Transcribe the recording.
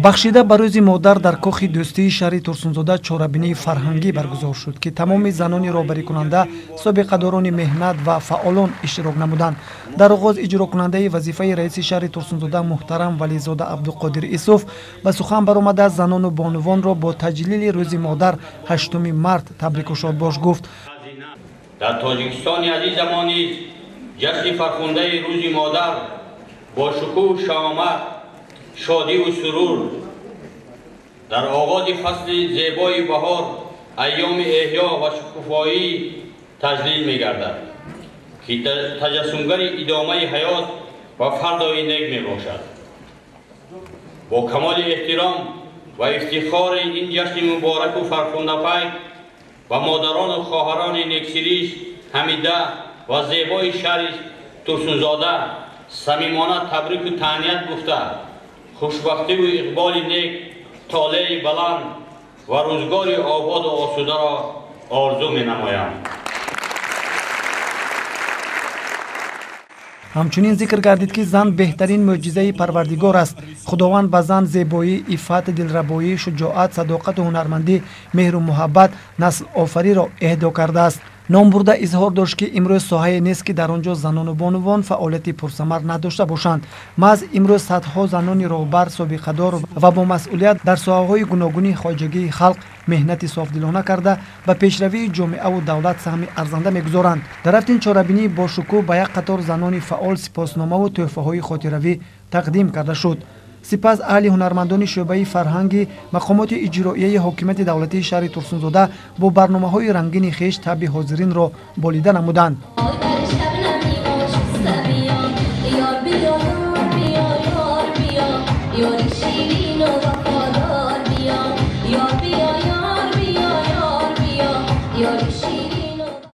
бахшида ба рӯзи модар дар кохи дӯстии шаҳри Турсунзода чорабинии фарҳангӣ баргузор шуд ки тамоми занони роҳбарикунанда, собиқадорони меҳнат ва фаъолон иштирок намуданд. дар оғоз иҷрокунандаи вазифаи раиси шаҳри Турсунзода муҳтарам вализода абдуқодир исуф ба сухан баромада занону бонувонро бо таҷлили рӯзи модар 8 март табрику шодбош гуфт. дар тоҷикистони азизамон низ ҷашни фархундаи рӯзи модар бо шукӯҳу шаомат, шодиву сурур дар оғози фасли зебои баҳор айёми эҳё ва шукуфоии таҷлил мегардад ки таҷассумгари идомаи ҳаёт ва фардои нек мебошад. бо камоли эҳтиром ва ифтихори ин ҷашни мубораку фархундапай ба модарону хоҳарони нексириш ҳамида ва зебои шаҳри Турсунзода самимона табрику таъният гуфта хушбахтиву иқболи нек, толеи баланд ва рӯзгори ободу осударо орзу менамоям. ҳамчунин зикр гардид ки зан беҳтарин мӯъҷизаи парвардигор аст. худованд ба зан зебоӣ, иффат, дилрабоӣ, шуҷоат, садоқату ҳунармандӣ, меҳру муҳаббат, наслофариро эҳдо кардааст. ном бурда изҳор дошт ки имрӯз соҳае нест ки дар он ҷо занону бонувон фаъолияти пурсамар надошта бошанд. маъз имрӯз садҳо занони роҳбар, собиқадор ва бо масъулият дар соҳаҳои гуногуни хоҷагии халқ меҳнати софдилона карда ба пешравии ҷомеаву давлат саҳми арзанда мегузоранд. дар рафтин чорабинии бошукӯ ба як қатор занони фаъол сипосномаву тӯҳфаҳои хотиравӣ тақдим карда шуд. сипас аҳли ҳунармандони шӯъбаи фарҳанги мақомоти иҷроияи ҳокимияти давлатии шаҳри Турсунзода бо барномаҳои рангини хеш табъи ҳозиринро болида намуданд.